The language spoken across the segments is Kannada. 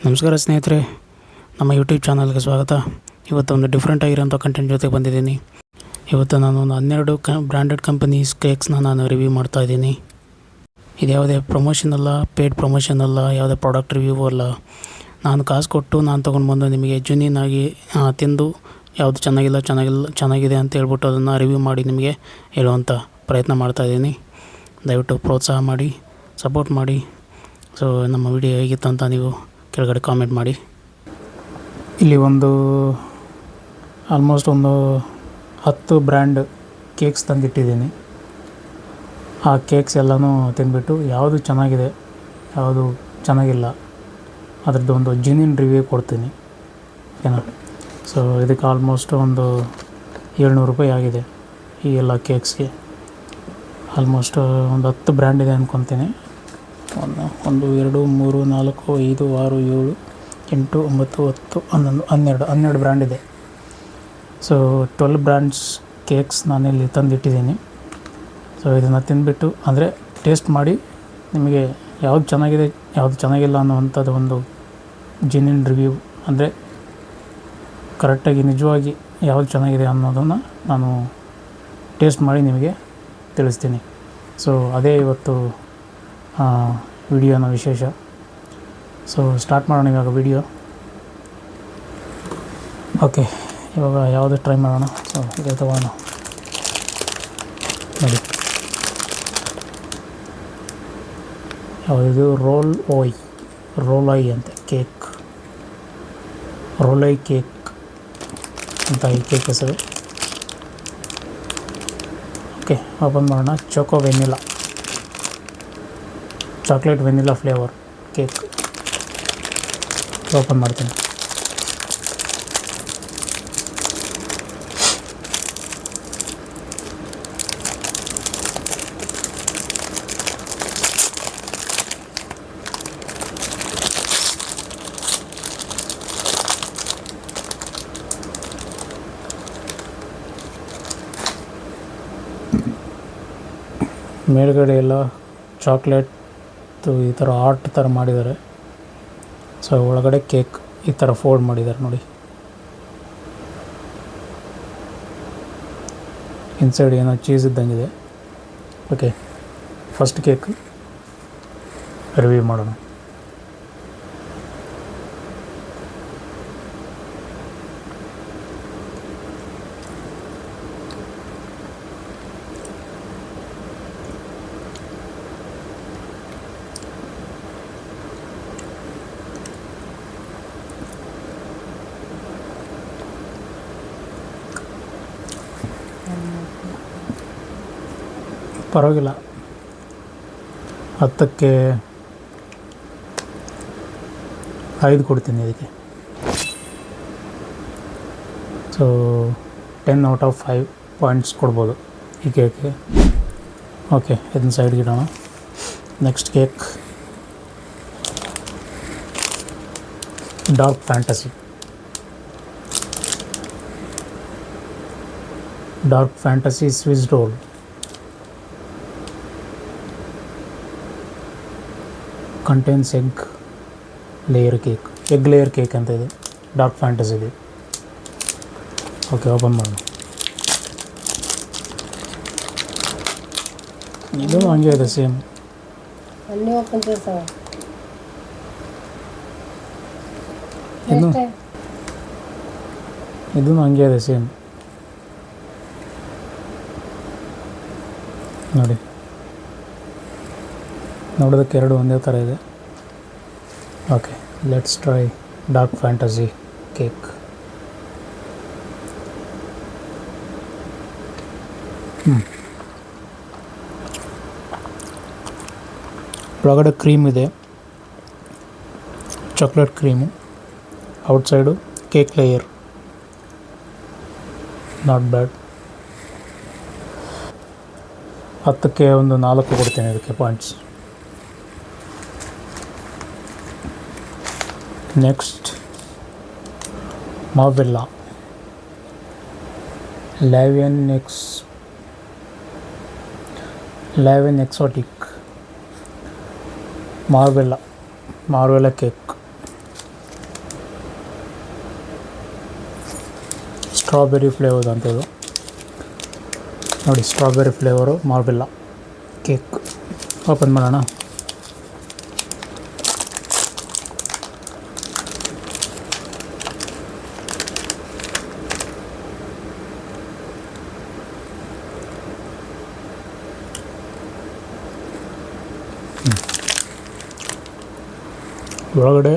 ನಮಸ್ಕಾರ ಸ್ನೇಹಿತರೆ, ನಮ್ಮ ಯೂಟ್ಯೂಬ್ ಚಾನಲ್ಗೆ ಸ್ವಾಗತ. ಇವತ್ತು ಒಂದು ಡಿಫ್ರೆಂಟ್ ಆಗಿರೋಂಥ ಕಂಟೆಂಟ್ ಜೊತೆಗೆ ಬಂದಿದ್ದೀನಿ. ಇವತ್ತು ನಾನು ಒಂದು 12 ಬ್ರ್ಯಾಂಡೆಡ್ ಕಂಪನೀಸ್ ಕೇಕ್ಸ್ನ ನಾನು ರಿವ್ಯೂ ಮಾಡ್ತಾಯಿದ್ದೀನಿ. ಇದು ಯಾವುದೇ ಪ್ರಮೋಷನ್ ಅಲ್ಲ, ಪೇಯ್ಡ್ ಪ್ರಮೋಷನ್ ಅಲ್ಲ, ಯಾವುದೇ ಪ್ರಾಡಕ್ಟ್ ರಿವ್ಯೂ ಅಲ್ಲ. ನಾನು ಕಾಸು ಕೊಟ್ಟು ನಾನು ತೊಗೊಂಡು ಬಂದು ನಿಮಗೆ ಜೆನ್ಯೂನ್ ಆಗಿ ತಿಂದು ಯಾವುದು ಚೆನ್ನಾಗಿದೆ ಅಂತ ಹೇಳ್ಬಿಟ್ಟು ಅದನ್ನು ರಿವ್ಯೂ ಮಾಡಿ ನಿಮಗೆ ಹೇಳುವಂಥ ಪ್ರಯತ್ನ ಮಾಡ್ತಾಯಿದ್ದೀನಿ. ದಯವಿಟ್ಟು ಪ್ರೋತ್ಸಾಹ ಮಾಡಿ, ಸಪೋರ್ಟ್ ಮಾಡಿ. ಸೊ ನಮ್ಮ ವಿಡಿಯೋ ಹೇಗಿತ್ತು ಅಂತ ನೀವು ಕೆಳಗಡೆ ಕಾಮೆಂಟ್ ಮಾಡಿ. ಇಲ್ಲಿ ಆಲ್ಮೋಸ್ಟ್ ಒಂದು 10 ಬ್ರ್ಯಾಂಡ್ ಕೇಕ್ಸ್ ತಂದಿಟ್ಟಿದ್ದೀನಿ. ಆ ಕೇಕ್ಸ್ ಎಲ್ಲನೂ ತಿಂದ್ಬಿಟ್ಟು ಯಾವುದು ಚೆನ್ನಾಗಿದೆ, ಯಾವುದು ಚೆನ್ನಾಗಿಲ್ಲ, ಅದರದ್ದು ಒಂದು ಜೆನ್ಯೂನ್ ರಿವ್ಯೂ ಕೊಡ್ತೀನಿ, ಓಕೆನಾ. ಸೊ ಇದಕ್ಕೆ ಆಲ್ಮೋಸ್ಟ್ ಒಂದು 700 ರೂಪಾಯಿ ಆಗಿದೆ ಈ ಎಲ್ಲ ಕೇಕ್ಸ್ಗೆ. ಆಲ್ಮೋಸ್ಟ್ ಒಂದು 10 ಬ್ರ್ಯಾಂಡ್ ಇದೆ ಅಂದ್ಕೊತೀನಿ. 1 2 3 4 5 6 7 8 9 10 12 ಬ್ರ್ಯಾಂಡ್ ಇದೆ. ಸೊ 12 ಬ್ರ್ಯಾಂಡ್ಸ್ ಕೇಕ್ಸ್ ನಾನಿಲ್ಲಿ ತಂದಿಟ್ಟಿದ್ದೀನಿ. ಸೊ ಇದನ್ನು ತಿಂದುಬಿಟ್ಟು ಅಂದರೆ ಟೇಸ್ಟ್ ಮಾಡಿ ನಿಮಗೆ ಯಾವುದು ಚೆನ್ನಾಗಿದೆ, ಯಾವುದು ಚೆನ್ನಾಗಿಲ್ಲ ಅನ್ನೋವಂಥದ್ದು ಒಂದು ಜೆನ್ಯೂನ್ ರಿವ್ಯೂ, ಅಂದರೆ ಕರೆಕ್ಟಾಗಿ ನಿಜವಾಗಿ ಯಾವುದು ಚೆನ್ನಾಗಿದೆ ಅನ್ನೋದನ್ನು ನಾನು ಟೇಸ್ಟ್ ಮಾಡಿ ನಿಮಗೆ ತಿಳಿಸ್ತೀನಿ. ಸೊ ಅದೇ ಇವತ್ತು ವಿಡಿಯೋನ ವಿಶೇಷ. ಸೊ ಸ್ಟಾರ್ಟ್ ಮಾಡೋಣ ಇವಾಗ ವಿಡಿಯೋ. ಓಕೆ, ಇವಾಗ ಯಾವುದು ಟ್ರೈ ಮಾಡೋಣ. ಸೊ ಇದು ತಗೋಣ ನೋಡಿ, ಯಾವುದಿದು ರೋಲೈ ಅಂತ ಕೇಕ್, ರೋಲೈ ಕೇಕ್ ಅಂತ ಈ ಕೇಕ್ ಹೆಸರು. ಓಕೆ, ಓಪನ್ ಮಾಡೋಣ. Chocolate vanilla flavour cake open ಮಾಡ್ತೀನಿ. ಮೇಲ್ಗಡೆ ಎಲ್ಲ ಚಾಕ್ಲೇಟ್ ಈ ಥರ ಆರ್ಟ್ ಥರ ಮಾಡಿದ್ದಾರೆ. ಸೊ ಒಳಗಡೆ ಕೇಕ್ ಈ ಥರ ಫೋಲ್ಡ್ ಮಾಡಿದ್ದಾರೆ ನೋಡಿ. ಇನ್ಸೈಡ್ ಏನೋ ಚೀಸ್ ಇದ್ದಂಗಿದೆ. ಓಕೆ, ಫಸ್ಟ್ ಕೇಕ್ ರಿವ್ಯೂ ಮಾಡೋಣ. ಪರವಾಗಿಲ್ಲ, 10ಕ್ಕೆ 5 ಕೊಡ್ತೀನಿ ಇದಕ್ಕೆ. ಸೊ 10 ಔಟ್ ಆಫ್ 5 ಪಾಯಿಂಟ್ಸ್ ಕೊಡ್ಬೋದು ಈ ಕೇಕ್ಗೆ. ಓಕೆ, ಇದನ್ನ ಸೈಡ್ಗೆ ಇಡೋಣ. Next cake dark fantasy Swiss roll. Contains egg layer cake ಅಂತ ಇದೆ, ಡಾರ್ಕ್ ಫ್ಯಾಂಟಸಿದು. ಓಕೆ, ಓಪನ್ ಮಾಡೋಣ. ಇದು ಹಂಗೆ ಇದೆ ಸೇಮ್. ಇದು ಹಂಗೆ ಇದೆ ಸೇಮ್ ನೋಡಿ. ನೋಡೋದಕ್ಕೆ ಎರಡು ಒಂದೇ ಥರ ಇದೆ. Okay, let's try dark fantasy cake. ಒಳಗಡೆ ಕ್ರೀಮ್ ಇದೆ, chocolate cream. Outside cake layer. Not bad. 10ಕ್ಕೆ ಒಂದು 4 ಕೊಡ್ತೇನೆ ಇದಕ್ಕೆ ಪಾಯಿಂಟ್ಸ್. ನೆಕ್ಸ್ಟ್ ಮಾರ್ವೆಲ್ಲಾ ಲ್ಯಾವೆನ್ exotic Marvella cake. Strawberry flavour ಅಂತ ಇದು ನೋಡಿ, strawberry flavour Marbella cake. Open ಮಾಡೋಣ. ಒಳಗಡೆ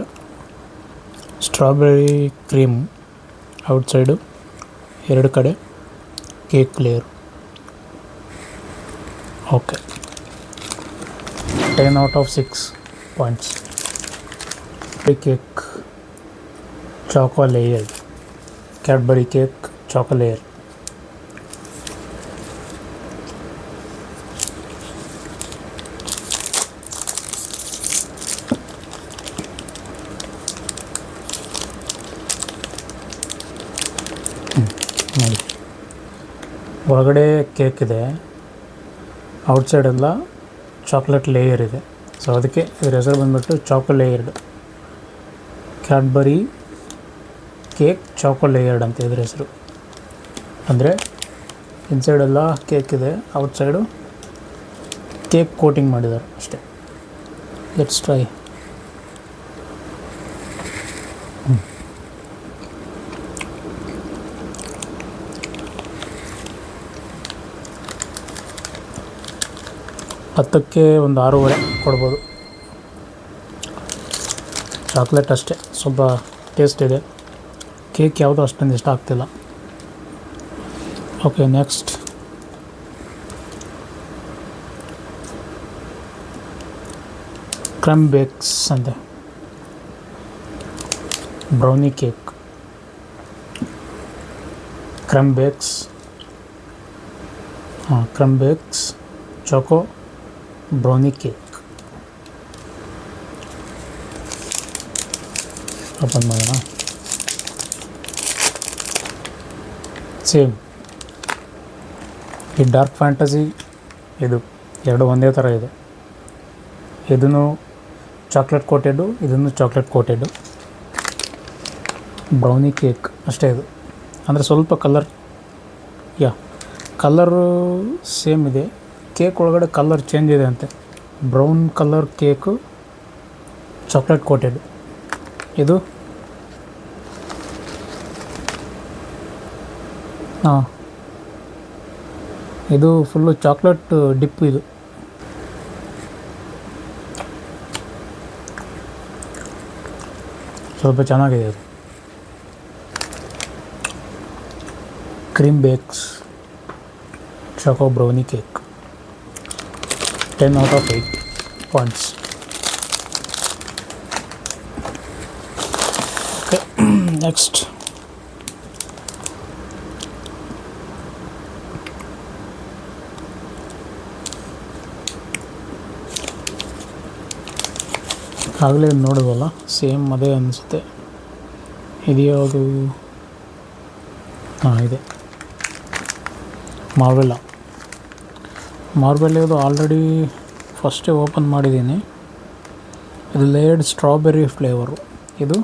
ಸ್ಟ್ರಾಬೆರಿ ಕ್ರೀಮ್, ಔಟ್ಸೈಡು ಎರಡು ಕಡೆ cake layer. Okay, 10 out of 6 points. Cake choco layer, Cadbury cake choco layer. ನೋಡಿ, ಒಳಗಡೆ ಕೇಕ್ ಇದೆ, ಔಟ್ಸೈಡೆಲ್ಲ ಚಾಕ್ಲೇಟ್ ಲೇಯರ್ ಇದೆ. ಸೊ ಅದಕ್ಕೆ ಇದ್ರ ಹೆಸರು ಬಂದುಬಿಟ್ಟು Chacko layered, Cadbury cake Chacko layered ಅಂತ ಇದ್ರ ಹೆಸರು. ಅಂದರೆ ಇನ್ಸೈಡೆಲ್ಲ ಕೇಕ್ ಇದೆ, ಔಟ್ಸೈಡು ಕೇಕ್ ಕೋಟಿಂಗ್ ಮಾಡಿದ್ದಾರೆ ಅಷ್ಟೇ. Let's try. ಹತ್ತಕ್ಕೆ ಒಂದು 6.5 ಕೊಡ್ಬೋದು. ಚಾಕ್ಲೇಟ್ ಅಷ್ಟೇ ಸ್ವಲ್ಪ ಟೇಸ್ಟ್ ಇದೆ, ಕೇಕ್ ಯಾವುದೂ ಅಷ್ಟೊಂದು ಇಷ್ಟ ಆಗ್ತಿಲ್ಲ. ಓಕೆ, ನೆಕ್ಸ್ಟ್ ಕ್ರಮ್ ಬೇಕ್ಸ್ ಅಂತೆ, brownie cake. Crumb bakes choco brownie cake. Open ಮಾಡೋಣ. ಸೇಮ್ ಈ ಡಾರ್ಕ್ ಫ್ಯಾಂಟಸಿ ಇದು ಎರಡು ಒಂದೇ ಥರ ಇದೆ. ಇದನ್ನು ಚಾಕ್ಲೇಟ್ ಕೋಟೆಡು, ಇದನ್ನು ಚಾಕ್ಲೇಟ್ ಕೋಟೆಡು. ಬ್ರೌನಿ ಕೇಕ್ ಅಷ್ಟೇ ಇದು, ಅಂದರೆ ಸ್ವಲ್ಪ ಕಲರು ಸೇಮ್ ಇದೆ. ಕೇಕ್ ಒಳಗಡೆ ಕಲರ್ ಚೇಂಜ್ ಇದೆ ಅಂತೆ. Brown colour cake chocolate coated. ಇದು ಇದು ಫುಲ್ಲು ಚಾಕ್ಲೇಟ್ ಡಿಪ್. ಇದು ಸ್ವಲ್ಪ ಚೆನ್ನಾಗಿದೆ. ಇದು cream bakes choco brownie cake, 10 out of 8 points. Okay, next ಆಗಲೇ ನೋಡಿದ್ವಲ್ಲ, ಸೇಮ್ ಅದೇ ಅನಿಸುತ್ತೆ. ಇದು ಯಾವುದು? ಇದೆ ಮಾರ್ಬೆಲ್ಲ. ಇದು ಆಲ್ರೆಡಿ ಫಸ್ಟೇ ಓಪನ್ ಮಾಡಿದ್ದೀನಿ. ಇದು ಲೇಯರ್ಡ್ ಸ್ಟ್ರಾಬೆರಿ ಫ್ಲೇವರು. ಇದು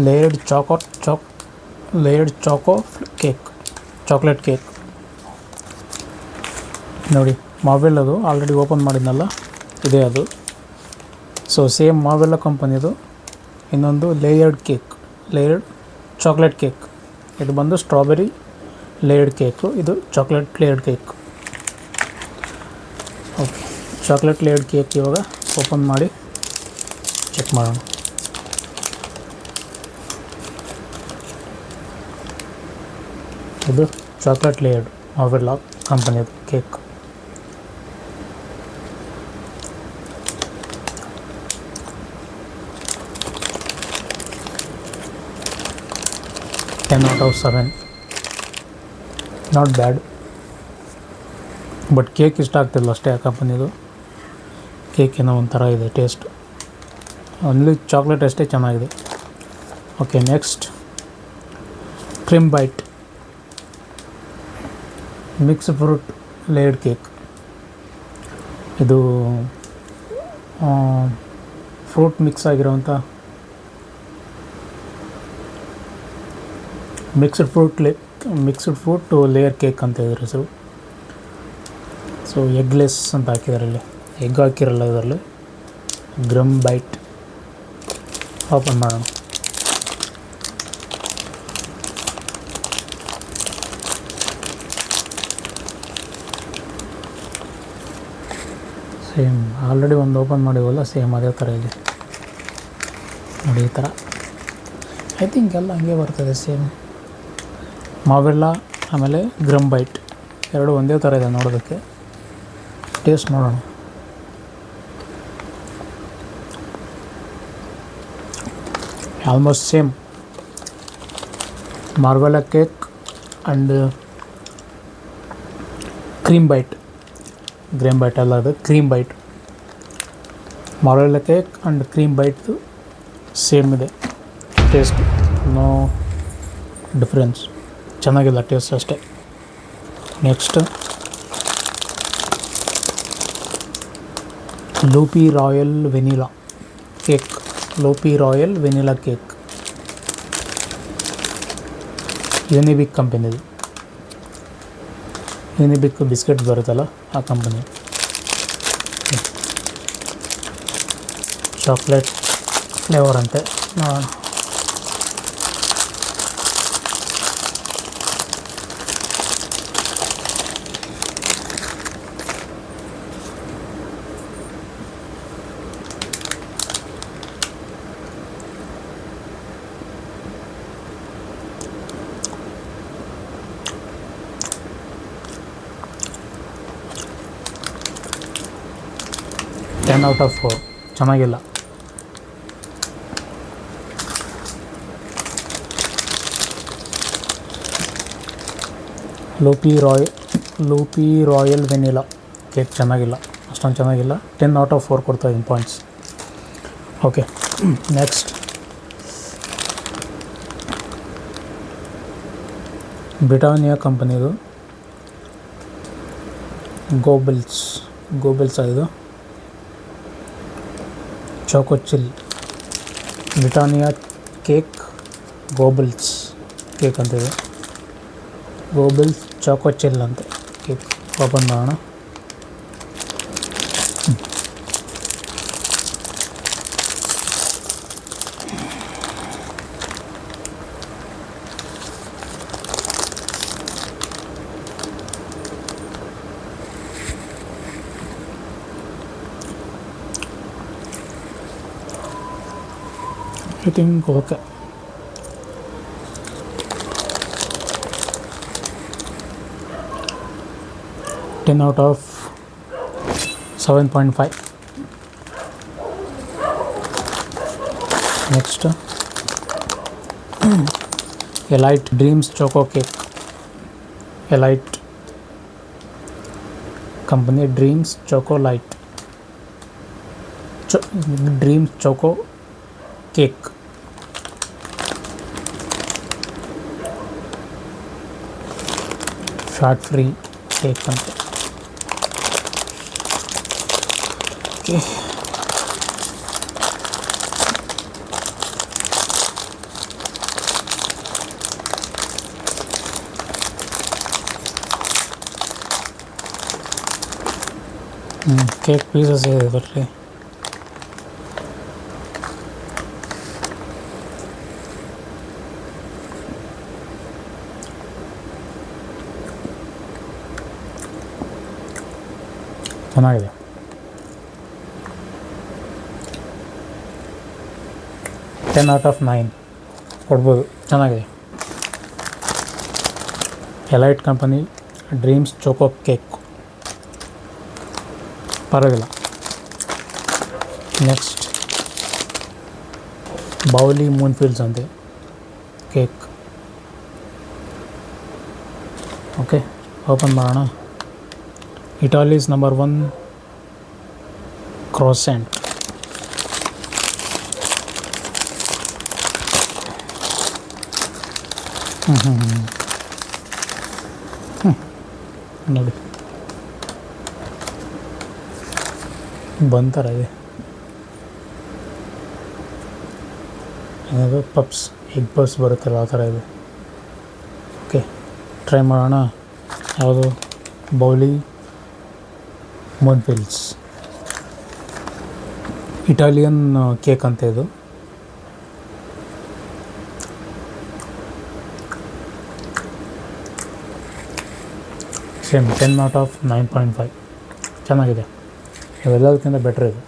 layered Chacko cake, chocolate cake. ನೋಡಿ, ಮಾರ್ಬೆಲ್ಲದು ಆಲ್ರೆಡಿ ಓಪನ್ ಮಾಡಿದ್ನಲ್ಲ, ಇದೇ ಅದು. ಸೊ ಸೇಮ್ ಮಾರ್ಬೆಲ್ಲ ಕಂಪನಿದು ಇನ್ನೊಂದು ಲೇಯರ್ಡ್ ಚಾಕ್ಲೇಟ್ ಕೇಕ್. ಇದು ಬಂದು ಸ್ಟ್ರಾಬೆರಿ ಲೇಯರ್ಡ್ ಕೇಕು, ಇದು chocolate layered cake. Okay, chocolate layered cake ಇವಾಗ ಓಪನ್ ಮಾಡಿ ಚೆಕ್ ಮಾಡೋಣ. ಇದು ಚಾಕ್ಲೇಟ್ ಲೇಯರ್ಡ್ ಮಾರ್ಬೆಲ್ಲ ಕಂಪನಿದು cake. Ten out of 7. Not bad, but cake ಇಷ್ಟ ಆಗ್ತಿಲ್ಲ ಅಷ್ಟೇ. ಆ ಕಂಪನಿದು ಕೇಕ್ ಏನೋ ಒಂಥರ ಇದೆ ಟೇಸ್ಟ್, ಓನ್ಲಿ ಚಾಕ್ಲೇಟ್ ಅಷ್ಟೇ ಚೆನ್ನಾಗಿದೆ. Okay, next cream bite mix fruit layered cake. ಇದು ಫ್ರೂಟ್ ಮಿಕ್ಸ್ ಆಗಿರೋವಂಥ mixed fruit mixed fruit layer cake ಅಂತ ಇದ್ರ ಹೆಸರು. ಸೊ ಎಗ್ಲೆಸ್ ಅಂತ ಹಾಕಿದ್ದಾರೆ ಇಲ್ಲಿ, ಎಗ್ ಹಾಕಿರಲ್ಲ ಇದರಲ್ಲಿ. ಗ್ರಮ್ ಬೈಟ್ ಓಪನ್ ಮಾಡೋಣ. ಸೇಮ್ ಆಲ್ರೆಡಿ ಒಂದು ಓಪನ್ ಮಾಡಿವಲ್ಲ, ಸೇಮ್ ಅದೇ ಥರ ಇದೆ ನೋಡಿ. ಈ ಥರ ಐ ಥಿಂಕ್ ಎಲ್ಲ ಹಂಗೆ ಬರ್ತದೆ ಸೇಮ್. ಮಾವೆಲ್ಲ ಆಮೇಲೆ ಗ್ರಮ್ ಬೈಟ್ ಎರಡು ಒಂದೇ ಥರ ಇದೆ ನೋಡೋದಕ್ಕೆ. ಟೇಸ್ಟ್ ನೋಡೋಣ. Almost same. Marvella cake and cream bite, ಗ್ರೇಮ್ ಬೈಟ್ ಅಲ್ಲ, ಅದು cream bite. Marvella cake and cream ಬೈಟ್ದು ಸೇಮ್ ಇದೆ ಟೇಸ್ಟ್, ನೋ ಡಿಫ್ರೆನ್ಸ್. ಚೆನ್ನಾಗಿಲ್ಲ ಟೇಸ್ಟ್ ಅಷ್ಟೇ. Next Loopy royal vanilla cake. Loopy royal vanilla cake Unibic ಕಂಪನಿದು. ಯುನಿಬಿಕ್ ಬಿಸ್ಕೆಟ್ ಬರುತ್ತಲ್ಲ ಆ ಕಂಪನಿ. ಚಾಕ್ಲೇಟ್ ಫ್ಲೇವರ್ ಅಂತೆ, ನೋಡೋಣ. Ten out of 4. ಚೆನ್ನಾಗಿಲ್ಲ. ಲೂಪಿ ರಾಯಲ್ ವೆನಿಲಾ ಕೇಕ್ ಚೆನ್ನಾಗಿಲ್ಲ, ಅಷ್ಟೊಂದು ಚೆನ್ನಾಗಿಲ್ಲ. 10 ಔಟ್ ಆಫ್ 4 ಕೊಡ್ತಾಯಿದ್ದೀನಿ ಪಾಯಿಂಟ್ಸ್. ಓಕೆ, ನೆಕ್ಸ್ಟ್ ಬ್ರಿಟಾನಿಯಾ ಕಂಪನಿದು ಗೋಬೆಲ್ಸ್ ಇದು choco chill. Britannia cake Gobbles cake ಅಂತಿದೆ. ಗೋಬೆಲ್ಸ್ ಚಾಕೋ ಚಿಲ್ ಅಂತ ಕೇಕ್. ಓಪನ್ ಮಾಡೋಣ. I think okay. Ten out of 7.5. Next Elite dreams choco cake. Elite company dreams chocolate dreams choco cake. Fat free cake ಅಂತ. ಓಕೆ, ಕೇಕ್ ಪೀಸಸ್ ಇದೆ ಇದರಲ್ಲಿ. ಚೆನ್ನಾಗಿದೆ. ಟೆನ್ ಔಟ್ ಆಫ್ 9 ಕೊಡ್ಬೋದು, ಚೆನ್ನಾಗಿದೆ. Elite company dreams choco cake ಪರವಾಗಿಲ್ಲ. ನೆಕ್ಸ್ಟ್ ಬೌಲಿ ಮೂನ್ಫೀಲ್ಡ್ಸ್ ಅಂತೆ ಕೇಕ್. ಓಕೆ, ಓಪನ್ ಮಾಡೋಣ. ಇಟಾಲಿಸ್ ನಂಬರ್ 1 ಕ್ರೋಸೆಂಟ್. ನೋಡಿ ಬಂತರ ಇದೆ. ಏನಾದರೂ ಪಪ್ಸ್, ಎಗ್ ಪಪ್ಸ್ ಬರುತ್ತಲ್ಲ ಆ ಥರ ಇದೆ. ಓಕೆ, ಟ್ರೈ ಮಾಡೋಣ. ಯಾವುದು ಬೌಲಿ ಮೋನ್ಫಿಲ್ಸ್ ಇಟಾಲಿಯನ್ ಕೇಕ್ ಅಂತ ಇದು. ಸೇಮ್ 10/9.5 ಚೆನ್ನಾಗಿದೆ. ಇವೆಲ್ಲದಕ್ಕಿಂತ ಬೆಟ್ರ್ ಇದು.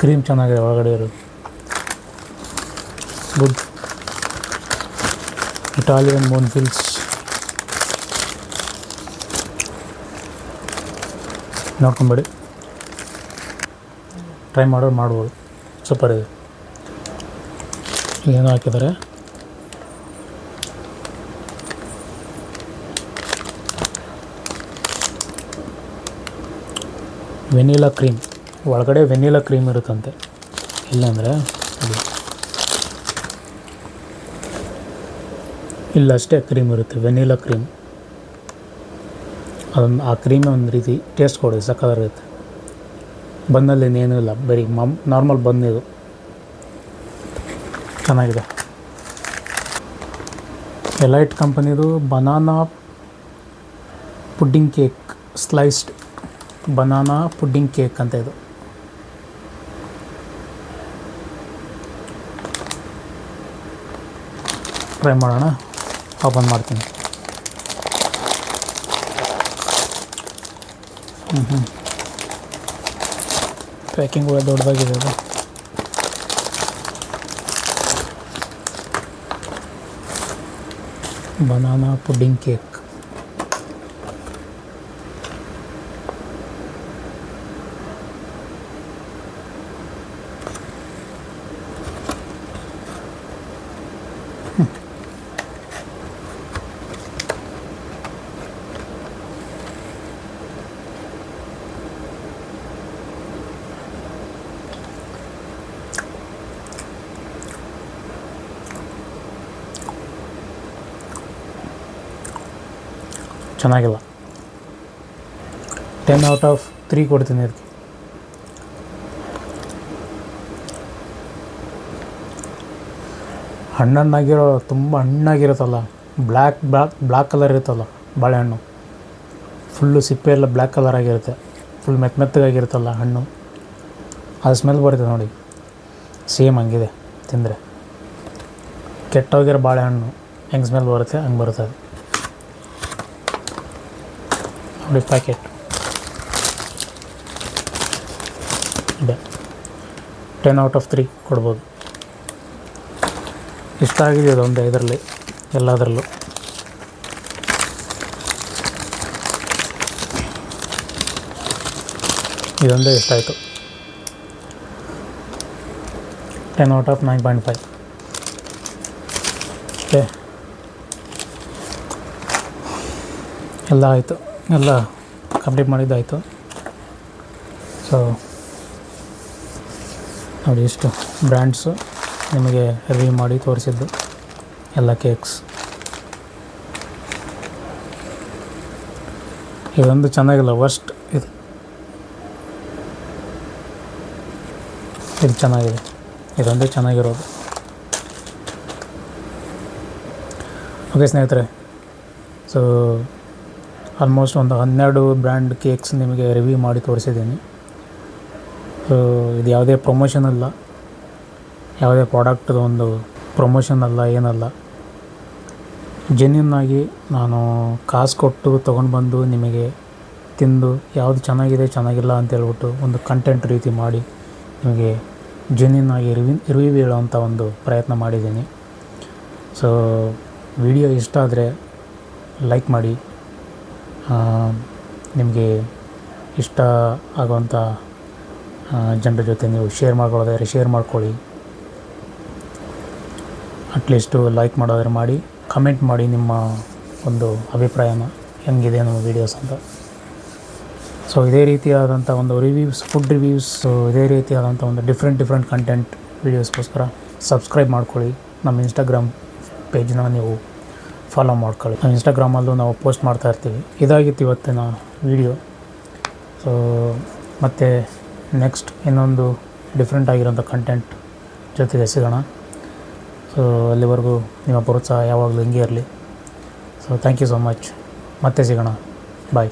ಕ್ರೀಮ್ ಚೆನ್ನಾಗಿದೆ ಒಳಗಡೆ ಇರೋದು. ಗುಡ್. ಇಟಾಲಿಯನ್ ಮೋನ್ಫಿಲ್ಸ್ ನೋಡ್ಕೊಂಬೇಡಿ, ಟ್ರೈ ಮಾಡೋರು ಮಾಡ್ಬೋದು. ಸೂಪರ್ ಇದೆ. ಏನೋ ಹಾಕಿದ್ದಾರೆ, ವೆನಿಲಾ ಕ್ರೀಮ್. ಒಳಗಡೆ ವೆನಿಲಾ ಕ್ರೀಮ್ ಇರುತ್ತಂತೆ. ಇಲ್ಲಾಂದರೆ ಇಲ್ಲಷ್ಟೇ ಕ್ರೀಮ್ ಇರುತ್ತೆ, ವೆನಿಲಾ ಕ್ರೀಮ್. ಅದೊಂದು ಆ ಕ್ರೀಮೇ ಒಂದು ರೀತಿ ಟೇಸ್ಟ್ ಕೊಡಿ, ಸಕ್ಕತ್ತಾಗಿರುತ್ತೆ. ಬನ್ನಲ್ಲಿ ಇನ್ನೇನೂ ಇಲ್ಲ, ಬರೀ ನಾರ್ಮಲ್ ಬನ್ ಇದು. ಚೆನ್ನಾಗಿದೆ. ಎಲೈಟ್ ಕಂಪನಿದು banana pudding cake, sliced banana pudding cake ಅಂತ ಇದು. ಟ್ರೈ ಮಾಡೋಣ. ಓಪನ್ ಮಾಡ್ತೀನಿ. ಪ್ಯಾಕಿಂಗ್ ಕೂಡ ದೊಡ್ಡದಾಗಿದೆ ಅದು. Banana pudding cake. ಚೆನ್ನಾಗಿಲ್ಲ. 10/3 ಕೊಡ್ತೀನಿ ಇದಕ್ಕೆ. ಹಣ್ಣಾಗಿರೋ, ತುಂಬ ಹಣ್ಣಾಗಿರುತ್ತಲ್ಲ, ಬ್ಲ್ಯಾಕ್ ಕಲರ್ ಇರುತ್ತಲ್ಲ ಬಾಳೆಹಣ್ಣು, ಫುಲ್ಲು ಸಿಪ್ಪೆ ಎಲ್ಲ ಬ್ಲ್ಯಾಕ್ ಕಲರ್ ಆಗಿರುತ್ತೆ, ಫುಲ್ ಮೆತ್ತಗಾಗಿರುತ್ತಲ್ಲ ಹಣ್ಣು, ಅದು ಸ್ಮೆಲ್ ಬರುತ್ತೆ ನೋಡಿ. ಸೇಮ್ ಹಂಗಿದೆ ತಿಂದರೆ. ಕೆಟ್ಟೋಗಿರೋ ಬಾಳೆಹಣ್ಣು ಹೆಂಗೆ ಸ್ಮೆಲ್ ಬರುತ್ತೆ ಹಂಗೆ ಬರುತ್ತೆ ಅದು. ನೋಡಿ ಪ್ಯಾಕೆಟ್ ಇದೆ. 10/3 ಕೊಡ್ಬೋದು. ಇಷ್ಟ ಆಗಿದೆ ಅದೊಂದು ಇದರಲ್ಲಿ, ಎಲ್ಲದರಲ್ಲೂ. ಇದೊಂದೇ ಇಷ್ಟ ಆಯಿತು. 10/9.5. ಓಕೆ, ಎಲ್ಲ ಆಯಿತು, ಎಲ್ಲ ಕಂಪ್ಲೀಟ್ ಮಾಡಿದ್ದಾಯಿತು. ಸೊ ನೋಡಿ, ಇಷ್ಟು ಬ್ರ್ಯಾಂಡ್ಸು ನಿಮಗೆ ರಿವ್ಯೂ ಮಾಡಿ ತೋರಿಸಿದ್ದು ಎಲ್ಲ ಕೇಕ್ಸ್. ಇದೊಂದು ಚೆನ್ನಾಗಿಲ್ಲ, ವರ್ಸ್ಟ್ ಇದು. ಇದು ಚೆನ್ನಾಗಿದೆ, ಇದೊಂದೇ ಚೆನ್ನಾಗಿರೋದು. ಓಕೆ ಸ್ನೇಹಿತರೆ, ಸೊ ಆಲ್ಮೋಸ್ಟ್ ಒಂದು 12 ಬ್ರ್ಯಾಂಡ್ ಕೇಕ್ಸ್ ನಿಮಗೆ ರಿವ್ಯೂ ಮಾಡಿ ತೋರಿಸಿದ್ದೀನಿ. ಸೊ ಇದು ಯಾವುದೇ ಪ್ರಮೋಷನ್ ಅಲ್ಲ, ಯಾವುದೇ ಪ್ರಾಡಕ್ಟ್ದು ಒಂದು ಪ್ರಮೋಷನ್ ಅಲ್ಲ, ಏನಲ್ಲ. ಜೆನ್ಯೂನ್ನಾಗಿ ನಾನು ಕಾಸು ಕೊಟ್ಟು ತೊಗೊಂಡು ಬಂದು ನಿಮಗೆ ತಿಂದು ಯಾವುದು ಚೆನ್ನಾಗಿದೆ ಚೆನ್ನಾಗಿಲ್ಲ ಅಂತೇಳ್ಬಿಟ್ಟು ಒಂದು ಕಂಟೆಂಟ್ ರೀತಿ ಮಾಡಿ ನಿಮಗೆ ಜೆನ್ಯೂನ್ನಾಗಿ ರಿವ್ಯೂ ಹೇಳೋವಂಥ ಒಂದು ಪ್ರಯತ್ನ ಮಾಡಿದ್ದೀನಿ. ಸೊ ವಿಡಿಯೋ ಇಷ್ಟ ಆದರೆ ಲೈಕ್ ಮಾಡಿ, ನಿಮಗೆ ಇಷ್ಟ ಆಗುವಂಥ ಜನರ ಜೊತೆ ನೀವು ಶೇರ್ ಮಾಡ್ಕೊಳ್ಳೋದಾದ್ರೆ ಶೇರ್ ಮಾಡ್ಕೊಳ್ಳಿ. ಅಟ್ಲೀಸ್ಟು ಲೈಕ್ ಮಾಡೋದಾದ್ರೆ ಮಾಡಿ, ಕಮೆಂಟ್ ಮಾಡಿ ನಿಮ್ಮ ಒಂದು ಅಭಿಪ್ರಾಯನ, ಹೆಂಗಿದೆ ನಮ್ಮ ವೀಡಿಯೋಸ್ ಅಂತ. ಸೊ ಇದೇ ರೀತಿಯಾದಂಥ ಒಂದು ರಿವ್ಯೂಸ್, ಫುಡ್ ರಿವ್ಯೂಸ್, ಇದೇ ರೀತಿಯಾದಂಥ ಒಂದು ಡಿಫ್ರೆಂಟ್ ಕಂಟೆಂಟ್ ವೀಡಿಯೋಸ್ಗೋಸ್ಕರ ಸಬ್ಸ್ಕ್ರೈಬ್ ಮಾಡ್ಕೊಳ್ಳಿ. ನಮ್ಮ ಇನ್ಸ್ಟಾಗ್ರಾಮ್ ಪೇಜ್ನ ನೀವು ಫಾಲೋ ಮಾಡ್ಕೊಳ್ಳಿ. ನಮ್ಮ ಇನ್ಸ್ಟಾಗ್ರಾಮಲ್ಲೂ ನಾವು ಪೋಸ್ಟ್ ಮಾಡ್ತಾಯಿರ್ತೀವಿ. ಇದಾಗಿತ್ತು ಇವತ್ತಿನ ವೀಡಿಯೋ. ಸೊ ಮತ್ತು ನೆಕ್ಸ್ಟ್ ಇನ್ನೊಂದು ಡಿಫ್ರೆಂಟ್ ಆಗಿರೋಂಥ ಕಂಟೆಂಟ್ ಜೊತೆಗೆ ಸಿಗೋಣ. ಸೊ ಅಲ್ಲಿವರೆಗೂ ನಿಮ್ಮ ಪ್ರೋತ್ಸಾಹ ಯಾವಾಗಲೂ ಹಿಂಗೆ ಇರಲಿ. So thank you so much. ಮತ್ತೆ ಸಿಗೋಣ. ಬಾಯ್.